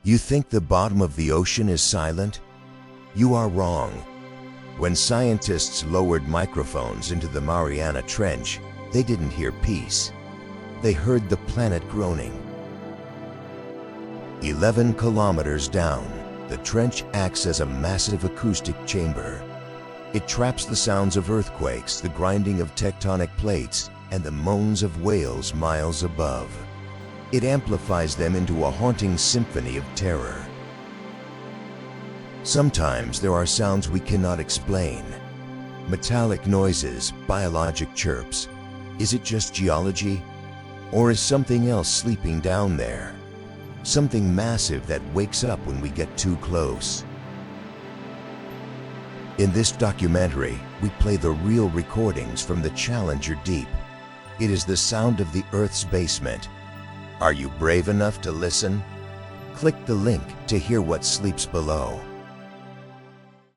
You think the bottom of the ocean is silent? You are wrong. When scientists lowered microphones into the Mariana Trench, they didn't hear peace. They heard the planet groaning. 11 kilometers down, the trench acts as a massive acoustic chamber. It traps the sounds of earthquakes, the grinding of tectonic plates, and the moans of whales miles above. It amplifies them into a haunting symphony of terror. Sometimes there are sounds we cannot explain. Metallic noises, biologic chirps. Is it just geology? Or is something else sleeping down there? Something massive that wakes up when we get too close. In this documentary, we play the real recordings from the Challenger Deep. It is the sound of the Earth's basement. Are you brave enough to listen? Click the link to hear what sleeps below.